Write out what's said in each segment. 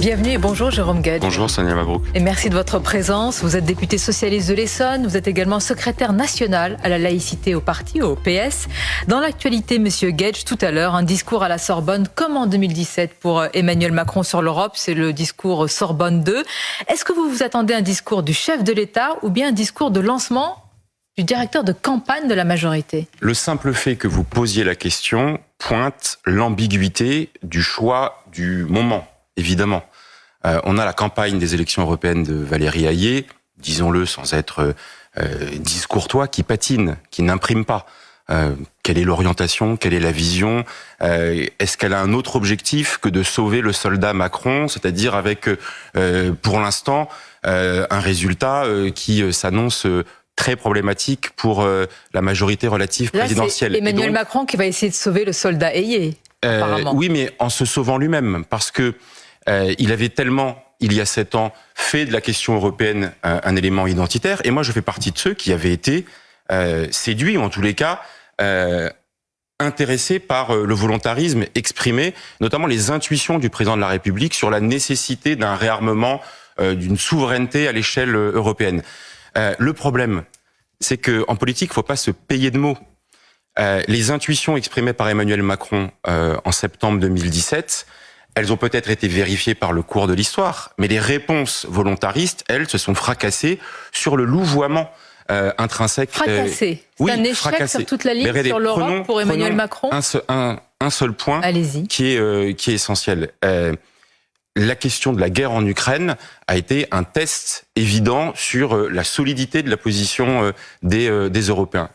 Bienvenue et bonjour Jérôme Guedj. Bonjour Sonia Mabrouk. Et merci de votre présence. Vous êtes député socialiste de l'Essonne, vous êtes également secrétaire national à la laïcité au parti, au PS. Dans l'actualité, monsieur Guedj, tout à l'heure, un discours à la Sorbonne comme en 2017 pour Emmanuel Macron sur l'Europe, c'est le discours Sorbonne 2. Est-ce que vous vous attendez à un discours du chef de l'État ou bien un discours de lancement du directeur de campagne de la majorité? Le simple fait que vous posiez la question pointe l'ambiguïté du choix du moment, évidemment. On a la campagne des élections européennes de Valérie Hayé, disons-le sans être discourtois, qui patine, qui n'imprime pas. Quelle est l'orientation? Quelle est la vision? Est-ce qu'elle a un autre objectif que de sauver le soldat Macron, c'est-à-dire avec, pour l'instant, un résultat qui s'annonce très problématique pour la majorité relative présidentielle. Là, c'est Emmanuel Macron qui va essayer de sauver le soldat Hayé, apparemment. Oui, mais en se sauvant lui-même, parce que il avait tellement, il y a 7 ans, fait de la question européenne un élément identitaire. Et moi, je fais partie de ceux qui avaient été séduits, ou en tous les cas, intéressés par le volontarisme exprimé, notamment les intuitions du président de la République sur la nécessité d'un réarmement, d'une souveraineté à l'échelle européenne. Le problème, c'est qu'en politique, il ne faut pas se payer de mots. Les intuitions exprimées par Emmanuel Macron en septembre 2017, elles ont peut-être été vérifiées par le cours de l'histoire, mais les réponses volontaristes, elles, se sont fracassées sur le louvoiement intrinsèque. Fracassé. C'est un échec fracassé sur toute la ligne sur l'Europe pour Emmanuel Macron. Un seul point qui est essentiel. La question de la guerre en Ukraine a été un test évident sur la solidité de la position des Européens.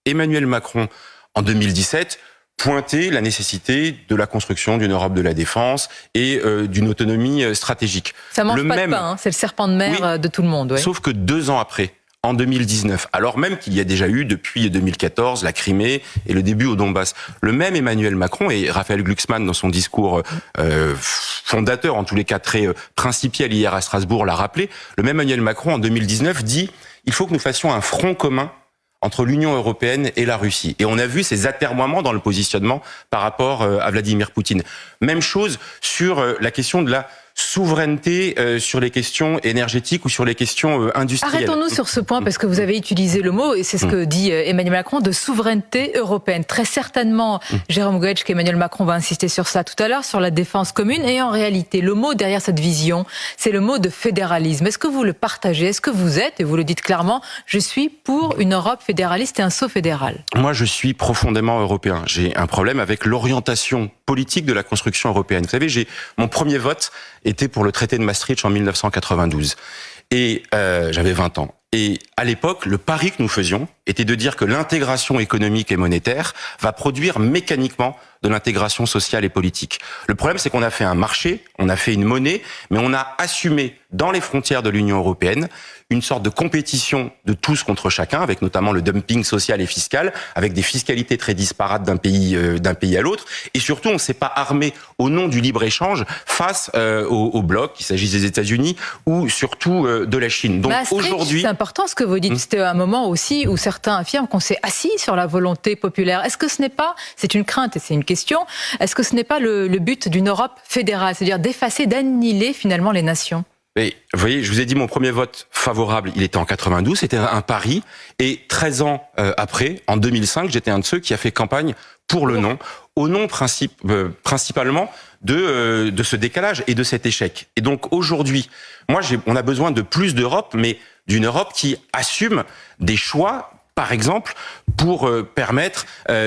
Emmanuel Macron, en 2017, pointait la nécessité de la construction d'une Europe de la défense et d'une autonomie stratégique. Ça mange pas de pain, hein, c'est le serpent de mer de tout le monde. Ouais. Sauf que 2 ans après, en 2019, alors même qu'il y a déjà eu depuis 2014 la Crimée et le début au Donbass, le même Emmanuel Macron et Raphaël Glucksmann dans son discours fondateur, en tous les cas très principiel hier à Strasbourg, l'a rappelé, le même Emmanuel Macron en 2019 dit « il faut que nous fassions un front commun entre l'Union européenne et la Russie ». Et on a vu ces atermoiements dans le positionnement par rapport à Vladimir Poutine. Même chose sur la question de la souveraineté sur les questions énergétiques ou sur les questions industrielles. Arrêtons-nous sur ce point parce que vous avez utilisé le mot, et c'est ce que dit Emmanuel Macron, de souveraineté européenne. Très certainement, Jérôme Guedj, qu'Emmanuel Macron va insister sur ça tout à l'heure, sur la défense commune. Et en réalité, le mot derrière cette vision, c'est le mot de fédéralisme. Est-ce que vous le partagez? Est-ce que vous êtes, et vous le dites clairement, je suis pour une Europe fédéraliste et un saut fédéral? Moi, je suis profondément européen. J'ai un problème avec l'orientation politique de la construction européenne. Vous savez, mon premier vote était pour le traité de Maastricht en 1992. Et j'avais 20 ans. Et à l'époque, le pari que nous faisions était de dire que l'intégration économique et monétaire va produire mécaniquement de l'intégration sociale et politique. Le problème, c'est qu'on a fait un marché, on a fait une monnaie, mais on a assumé dans les frontières de l'Union européenne une sorte de compétition de tous contre chacun, avec notamment le dumping social et fiscal, avec des fiscalités très disparates d'un pays à l'autre. Et surtout, on ne s'est pas armé au nom du libre-échange face au bloc, qu'il s'agisse des États-Unis ou surtout de la Chine. Donc aujourd'hui, c'est important ce que vous dites. C'était un moment aussi où certains affirment qu'on s'est assis sur la volonté populaire. Est-ce que ce n'est pas, c'est une crainte et c'est une question, est-ce que ce n'est pas le but d'une Europe fédérale, c'est-à-dire d'effacer, d'annihiler finalement les nations? Mais, vous voyez, je vous ai dit, mon premier vote favorable, il était en 92, c'était un pari. Et 13 ans après, en 2005, j'étais un de ceux qui a fait campagne pour le non, au nom principalement de ce décalage et de cet échec. Et donc aujourd'hui, on a besoin de plus d'Europe, mais d'une Europe qui assume des choix, par exemple, pour permettre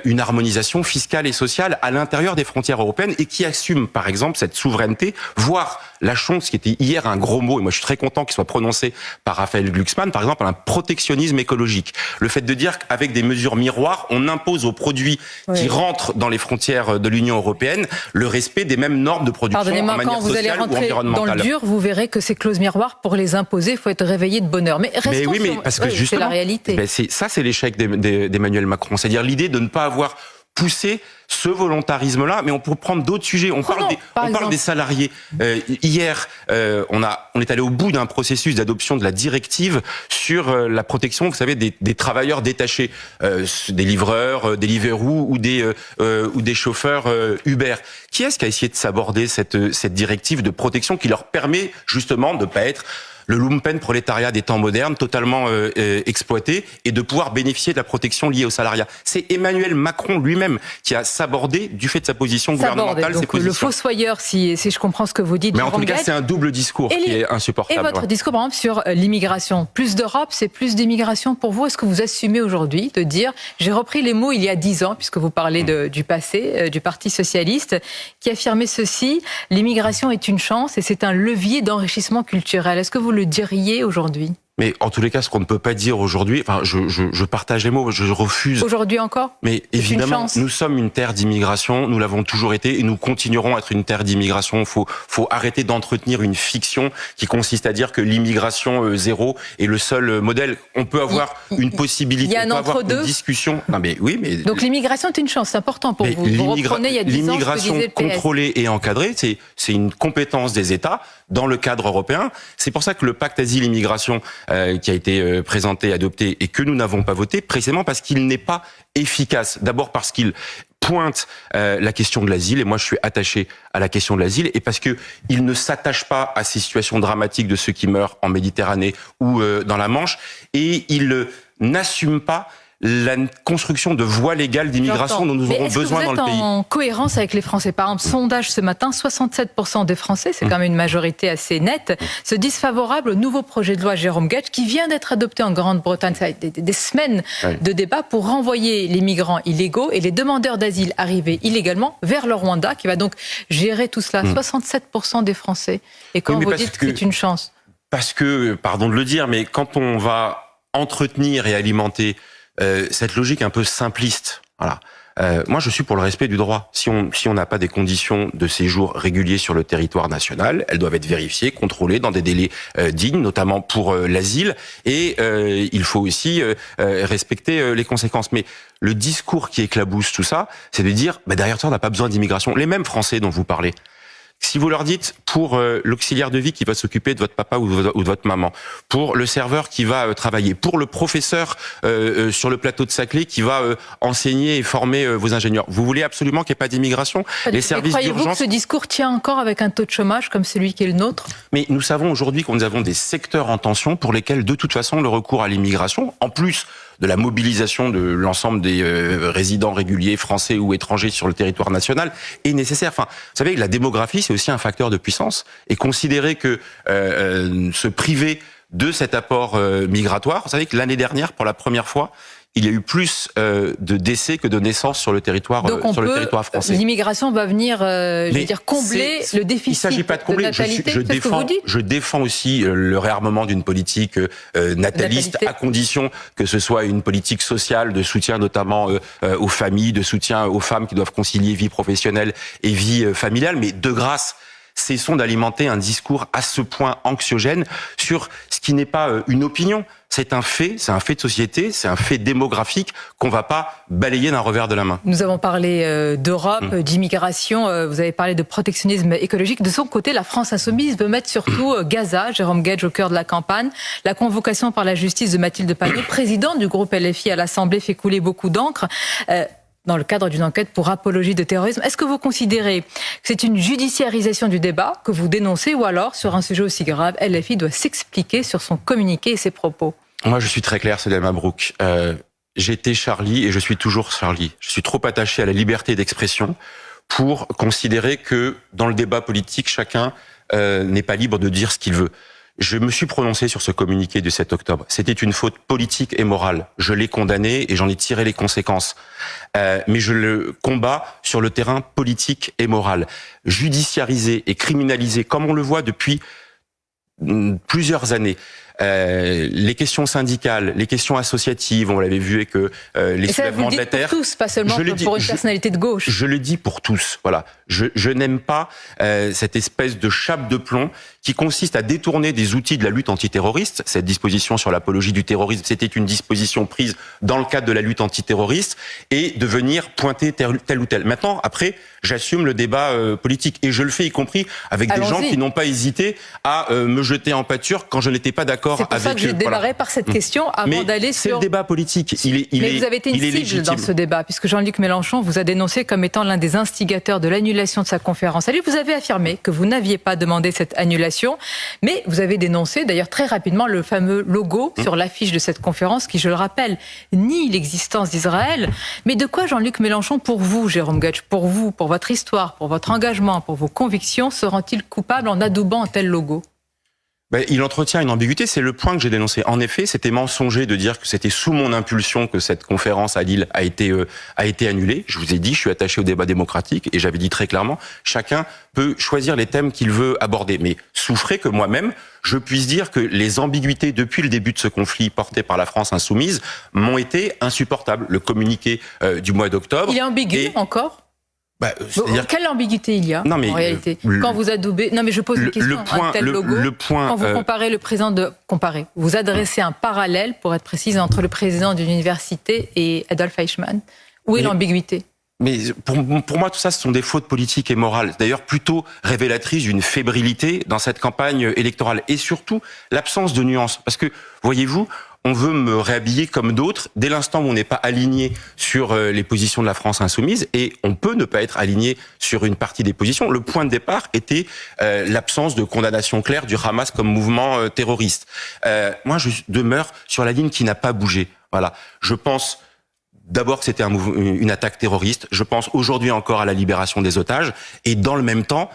une harmonisation fiscale et sociale à l'intérieur des frontières européennes et qui assume, par exemple, cette souveraineté, voire la chose qui était hier un gros mot, et moi je suis très content qu'il soit prononcé par Raphaël Glucksmann, par exemple, un protectionnisme écologique. Le fait de dire qu'avec des mesures miroirs, on impose aux produits qui rentrent dans les frontières de l'Union européenne le respect des mêmes normes de production en manière sociale ou environnementale. Quand vous allez rentrer dans le dur, vous verrez que ces clauses miroirs, pour les imposer, il faut être réveillé de bonne heure. Mais restons parce que justement, c'est la réalité. C'est l'échec d'Emmanuel Macron, c'est-à-dire l'idée de ne pas avoir pousser ce volontarisme-là, mais on peut prendre d'autres sujets. On parle des salariés. Hier, on est allé au bout d'un processus d'adoption de la directive sur la protection, vous savez, des travailleurs détachés, des livreurs, des Deliveroo ou des chauffeurs Uber. Qui est-ce qui a essayé de s'aborder cette directive de protection qui leur permet justement de ne pas être le lumpen prolétariat des temps modernes, totalement exploité, et de pouvoir bénéficier de la protection liée au salariat. C'est Emmanuel Macron lui-même qui a sabordé, du fait de sa position gouvernementale, ses positions. Le fossoyeur, si je comprends ce que vous dites. Mais en tout cas, c'est un double discours qui est insupportable. Et votre discours, par exemple, sur l'immigration. Plus d'Europe, c'est plus d'immigration pour vous. Est-ce que vous assumez aujourd'hui de dire, j'ai repris les mots il y a 10 ans, puisque vous parlez du passé, du Parti socialiste, qui affirmait ceci, l'immigration est une chance et c'est un levier d'enrichissement culturel. Est-ce que vous le diriez aujourd'hui ? Mais en tous les cas, ce qu'on ne peut pas dire aujourd'hui, enfin, je partage les mots, je refuse. Aujourd'hui encore ? Mais évidemment, nous sommes une terre d'immigration, nous l'avons toujours été et nous continuerons à être une terre d'immigration. Faut arrêter d'entretenir une fiction qui consiste à dire que l'immigration zéro est le seul modèle. On peut avoir une possibilité, il y a un on peut avoir entre-deux. une discussion. Non mais oui, mais donc l'immigration est une chance, c'est important pour vous. Vous reprenez il y a 10 ans ce que l'immigration disait le PS. contrôlée et encadrée, c'est une compétence des États dans le cadre européen. C'est pour ça que le pacte asile-immigration qui a été présenté, adopté et que nous n'avons pas voté, précisément parce qu'il n'est pas efficace. D'abord parce qu'il pointe la question de l'asile, et moi je suis attaché à la question de l'asile, et parce que il ne s'attache pas à ces situations dramatiques de ceux qui meurent en Méditerranée ou dans la Manche, et il n'assume pas la construction de voies légales d'immigration dont nous aurons besoin dans le pays. Est-ce que vous êtes en cohérence avec les Français ? Par exemple, sondage ce matin, 67% des Français, c'est quand même une majorité assez nette, se disent favorables au nouveau projet de loi Jérôme Guedj qui vient d'être adopté en Grande-Bretagne. Ça a été des semaines de débat pour renvoyer les migrants illégaux et les demandeurs d'asile arrivés illégalement vers le Rwanda, qui va donc gérer tout cela. 67% des Français. Et quand vous dites que c'est une chance ? Parce que, pardon de le dire, mais quand on va entretenir et alimenter cette logique un peu simpliste, voilà. Moi, je suis pour le respect du droit. Si on n'a pas des conditions de séjour réguliers sur le territoire national, elles doivent être vérifiées, contrôlées dans des délais dignes, notamment pour l'asile. Et il faut aussi respecter les conséquences. Mais le discours qui éclabousse tout ça, c'est de dire derrière ça, on n'a pas besoin d'immigration. Les mêmes Français dont vous parlez. Si vous leur dites, pour l'auxiliaire de vie qui va s'occuper de votre papa ou de votre maman, pour le serveur qui va travailler, pour le professeur sur le plateau de Saclay qui va enseigner et former vos ingénieurs, vous voulez absolument qu'il n'y ait pas d'immigration ? Les services d'urgence. Croyez-vous que ce discours tient encore avec un taux de chômage comme celui qui est le nôtre ? Mais nous savons aujourd'hui que nous avons des secteurs en tension pour lesquels, de toute façon, le recours à l'immigration, en plus de la mobilisation de l'ensemble des résidents réguliers français ou étrangers sur le territoire national est nécessaire. Enfin, vous savez, la démographie, c'est aussi un facteur de puissance. Et considérer que se priver de cet apport migratoire, vous savez que l'année dernière, pour la première fois, il y a eu plus de décès que de naissances sur le territoire français. L'immigration va venir, combler le déficit. Il s'agit pas de combler. Je défends aussi le réarmement d'une politique nataliste, à condition que ce soit une politique sociale de soutien notamment aux familles, de soutien aux femmes qui doivent concilier vie professionnelle et vie familiale. Mais de grâce, cessons d'alimenter un discours à ce point anxiogène sur ce qui n'est pas une opinion. C'est un fait de société, c'est un fait démographique qu'on va pas balayer d'un revers de la main. Nous avons parlé d'Europe, d'immigration, vous avez parlé de protectionnisme écologique. De son côté, la France insoumise veut mettre surtout Gaza, Jérôme Guedj au cœur de la campagne. La convocation par la justice de Mathilde Panot, présidente du groupe LFI à l'Assemblée, fait couler beaucoup d'encre. Dans le cadre d'une enquête pour apologie de terrorisme. Est-ce que vous considérez que c'est une judiciarisation du débat que vous dénoncez, ou alors, sur un sujet aussi grave, LFI doit s'expliquer sur son communiqué et ses propos ? Moi, je suis très clair, Célia Mabrouk. J'étais Charlie et je suis toujours Charlie. Je suis trop attaché à la liberté d'expression pour considérer que, dans le débat politique, chacun n'est pas libre de dire ce qu'il veut. Je me suis prononcé sur ce communiqué du 7 octobre. C'était une faute politique et morale. Je l'ai condamné et j'en ai tiré les conséquences. Mais je le combats sur le terrain politique et moral. Judiciariser et criminaliser, comme on le voit depuis plusieurs années. Les questions syndicales, les questions associatives, on l'avait vu avec les soulèvements de la terre. Pour tous, pas seulement pour une personnalité de gauche. Je le dis pour tous. Voilà. Je n'aime pas cette espèce de chape de plomb qui consiste à détourner des outils de la lutte antiterroriste. Cette disposition sur l'apologie du terrorisme, c'était une disposition prise dans le cadre de la lutte antiterroriste, et de venir pointer tel ou tel. Maintenant, après, j'assume le débat politique, et je le fais y compris avec des gens qui n'ont pas hésité à me jeter en pâture quand je n'étais pas d'accord avec eux. C'est pour ça que j'ai démarré par cette question avant d'aller sur... C'est le débat politique. Mais vous avez été une cible dans ce débat, puisque Jean-Luc Mélenchon vous a dénoncé comme étant l'un des instigateurs de l'annulation de sa conférence. Allez, vous avez affirmé que vous n'aviez pas demandé cette annulation, mais vous avez dénoncé d'ailleurs très rapidement le fameux logo sur l'affiche de cette conférence qui, je le rappelle, nie l'existence d'Israël. Mais de quoi Jean-Luc Mélenchon, pour vous, Jérôme Guedj, pour vous, pour votre histoire, pour votre engagement, pour vos convictions, se rend-il coupable en adoubant un tel logo ? Il entretient une ambiguïté, c'est le point que j'ai dénoncé. En effet, c'était mensonger de dire que c'était sous mon impulsion que cette conférence à Lille a été annulée. Je vous ai dit, je suis attaché au débat démocratique, et j'avais dit très clairement, chacun peut choisir les thèmes qu'il veut aborder. Mais souffrez que moi-même, je puisse dire que les ambiguïtés depuis le début de ce conflit porté par la France insoumise m'ont été insupportables. Le communiqué du mois d'octobre... Il est ambigu encore ? Quelle ambiguïté il y a en réalité quand vous adoubez? Non, mais je pose une question. Un tel logo. Quand vous comparez le président vous adressez un parallèle, pour être précise, entre le président d'une université et Adolf Eichmann. Où est l'ambiguïté? Mais pour moi, tout ça, ce sont des fautes politiques et morales. D'ailleurs, plutôt révélatrices d'une fébrilité dans cette campagne électorale. Et surtout, l'absence de nuances. Parce que, voyez-vous, on veut me réhabiller comme d'autres dès l'instant où on n'est pas aligné sur les positions de la France insoumise, et on peut ne pas être aligné sur une partie des positions. Le point de départ était l'absence de condamnation claire du Hamas comme mouvement terroriste. Moi, je demeure sur la ligne qui n'a pas bougé. Voilà. Je pense d'abord que c'était une attaque terroriste. Je pense aujourd'hui encore à la libération des otages, et dans le même temps,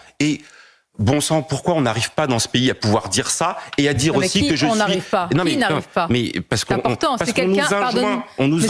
bon sang, pourquoi on n'arrive pas dans ce pays à pouvoir dire ça et à dire aussi que je suis... On n'arrive pas. Qui n'arrive pas? Mais parce qu'on nous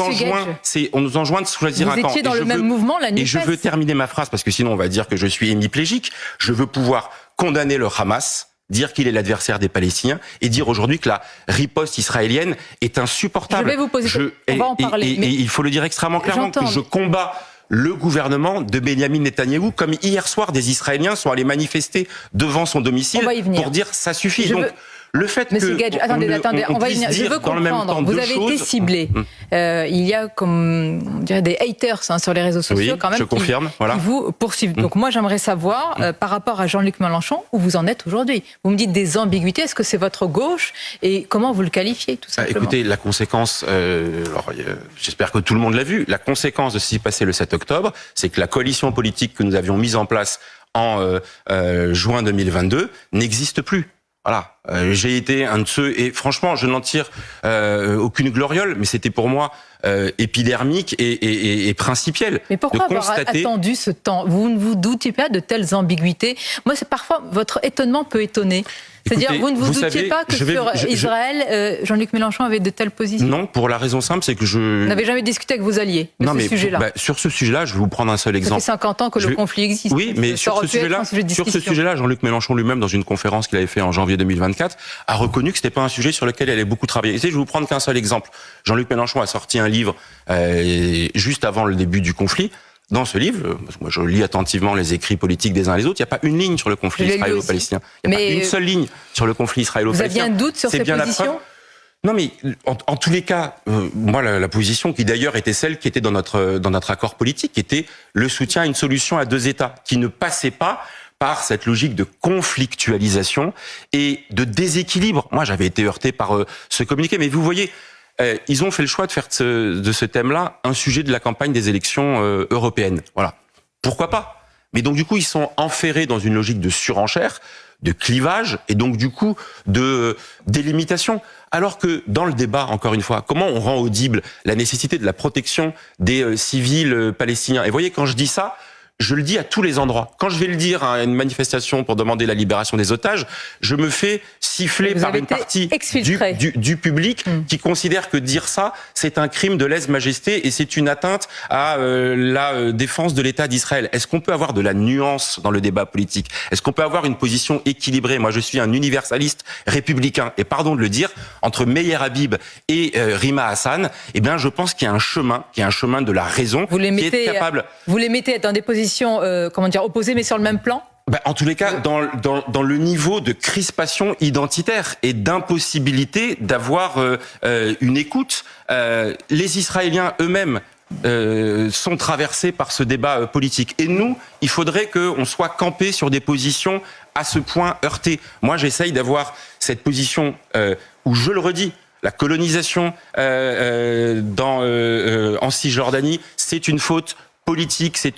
enjoint de choisir un camp. Vous étiez dans le même mouvement, la NUPES. Et je veux terminer ma phrase, parce que sinon on va dire que je suis hémiplégique. Je veux pouvoir condamner le Hamas, dire qu'il est l'adversaire des Palestiniens, et dire aujourd'hui que la riposte israélienne est insupportable. Je vais vous poser... On va en parler. Et il faut le dire extrêmement clairement, que je combats le gouvernement de Benyamin Netanyahou, comme hier soir des Israéliens sont allés manifester devant son domicile pour dire ça suffit. Donc, le fait Monsieur Guedj, attendez, on va y venir. Je veux comprendre. Vous avez été ciblé. Il y a comme on dirait des haters sur les réseaux sociaux quand même. Je confirme. Voilà. Qui vous poursuivent. Donc moi j'aimerais savoir par rapport à Jean-Luc Mélenchon où vous en êtes aujourd'hui. Vous me dites des ambiguïtés. Est-ce que c'est votre gauche et comment vous le qualifiez tout simplement? Écoutez, la conséquence. J'espère que tout le monde l'a vu. La conséquence de ce qui s'est passé le 7 octobre, c'est que la coalition politique que nous avions mise en place en juin 2022 n'existe plus. Voilà, j'ai été un de ceux, et franchement, je n'en tire aucune gloriole, mais c'était pour moi épidermique et principiel. Mais pourquoi avoir attendu ce temps? Vous ne vous doutiez pas de telles ambiguïtés? Moi, c'est parfois votre étonnement peut étonner. C'est-à-dire, vous ne vous doutiez pas que sur Israël, Jean-Luc Mélenchon avait de telles positions? Non, pour la raison simple, c'est que vous n'avez jamais discuté avec vos alliés de ce sujet-là. Sur ce sujet-là, je vais vous prendre un seul exemple. Ça fait 50 ans que le conflit existe. Oui, mais sur ce sujet-là, Jean-Luc Mélenchon lui-même, dans une conférence qu'il avait fait en janvier 2024, a reconnu que c'était pas un sujet sur lequel il allait beaucoup travailler. Je vais vous prendre qu'un seul exemple. Jean-Luc Mélenchon a sorti un livre juste avant le début du conflit. Dans ce livre, moi je lis attentivement les écrits politiques des uns et des autres, il n'y a pas une ligne sur le conflit israélo-palestinien. Il n'y a pas une seule ligne sur le conflit israélo-palestinien. Vous aviez un doute sur ces positions? Non, mais en tous les cas, moi la position qui d'ailleurs était celle qui était dans notre accord politique, qui était le soutien à une solution à deux États, qui ne passait pas par cette logique de conflictualisation et de déséquilibre. Moi j'avais été heurté par ce communiqué, mais vous voyez... ils ont fait le choix de faire de ce thème-là un sujet de la campagne des élections européennes. Voilà. Pourquoi pas? Mais donc du coup, ils sont enferrés dans une logique de surenchère, de clivage, et donc du coup de délimitation. Alors que dans le débat, encore une fois, comment on rend audible la nécessité de la protection des civils palestiniens? Et voyez, quand je dis ça, je le dis à tous les endroits. Quand je vais le dire à une manifestation pour demander la libération des otages, je me fais siffler par une partie du public qui considère que dire ça, c'est un crime de lèse-majesté et c'est une atteinte à la défense de l'État d'Israël. Est-ce qu'on peut avoir de la nuance dans le débat politique? Est-ce qu'on peut avoir une position équilibrée? Moi, je suis un universaliste républicain et pardon de le dire, entre Meir Habib et Rima Hassan, eh bien, je pense qu'il y a un chemin de la raison qui est capable. Vous les mettez dans des positions opposées, mais sur le même plan? En tous les cas, dans le niveau de crispation identitaire et d'impossibilité d'avoir une écoute, les Israéliens eux-mêmes sont traversés par ce débat politique. Et nous, il faudrait qu'on soit campés sur des positions à ce point heurtées. Moi, j'essaye d'avoir cette position où, je le redis, la colonisation en Cisjordanie, c'est une faute politique, c'est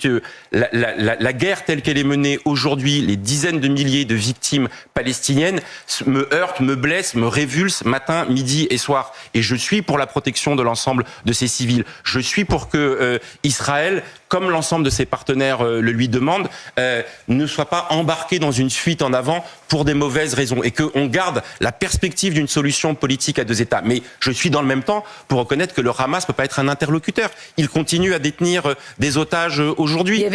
la guerre telle qu'elle est menée aujourd'hui, les dizaines de milliers de victimes palestiniennes me heurtent, me blessent, me révulsent matin, midi et soir. Et je suis pour la protection de l'ensemble de ces civils. Je suis pour que Israël, comme l'ensemble de ses partenaires le lui demandent, ne soit pas embarqué dans une fuite en avant pour des mauvaises raisons et qu'on garde la perspective d'une solution politique à 2 États. Mais je suis dans le même temps pour reconnaître que le Hamas ne peut pas être un interlocuteur. Il continue à détenir des otages aujourd'hui.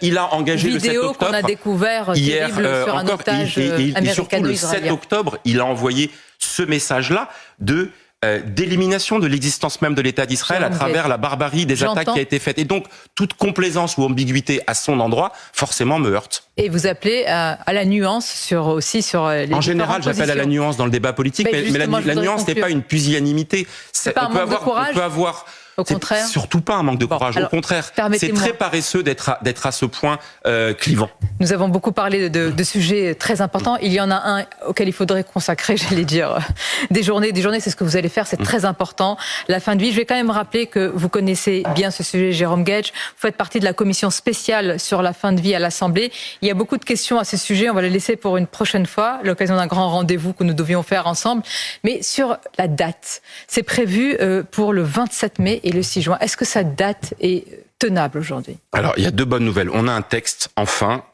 Il a engagé le 7 octobre. Qu'on a découvert hier sur un otage et surtout le 7 octobre, il a envoyé ce message-là d'élimination de l'existence même de l'État d'Israël à travers la barbarie des attaques qui a été faite. Et donc, toute complaisance ou ambiguïté à son endroit, forcément, me heurte. Et vous appelez à la nuance sur les En général, j'appelle à la nuance dans le débat politique, mais la nuance n'est pas une pusillanimité. C'est pas un manque de courage. On peut avoir... Au contraire. C'est surtout pas un manque de courage. Au contraire, c'est très paresseux d'être à ce point clivant. Nous avons beaucoup parlé de sujets très importants. Il y en a un auquel il faudrait consacrer, j'allais dire, des journées. C'est ce que vous allez faire, c'est très important. La fin de vie. Je vais quand même rappeler que vous connaissez bien ce sujet, Jérôme Guedj. Vous faites partie de la commission spéciale sur la fin de vie à l'Assemblée. Il y a beaucoup de questions à ce sujet. On va les laisser pour une prochaine fois, l'occasion d'un grand rendez-vous que nous devions faire ensemble. Mais sur la date, c'est prévu pour le 27 mai et le 6 juin. Est-ce que cette date est tenable aujourd'hui? Alors, il y a 2 bonnes nouvelles. On a un texte, enfin,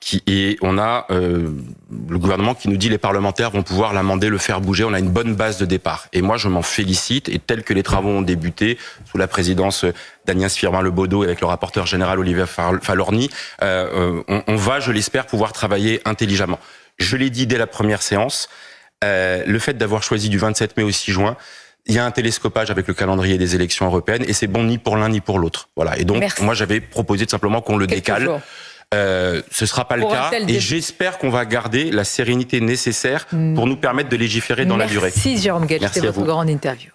on a le gouvernement qui nous dit les parlementaires vont pouvoir l'amender, le faire bouger. On a une bonne base de départ. Et moi, je m'en félicite. Et tel que les travaux ont débuté, sous la présidence d'Agnès Firmin-Lebaudot et avec le rapporteur général Olivier Falorni, on va, je l'espère, pouvoir travailler intelligemment. Je l'ai dit dès la première séance, le fait d'avoir choisi du 27 mai au 6 juin, il y a un télescopage avec le calendrier des élections européennes et c'est bon ni pour l'un ni pour l'autre. Voilà. Et donc, moi, j'avais proposé tout simplement qu'on le décale. Ce sera pas le cas et j'espère qu'on va garder la sérénité nécessaire pour nous permettre de légiférer dans la durée. Merci Jérôme Guedj, c'était votre grande interview.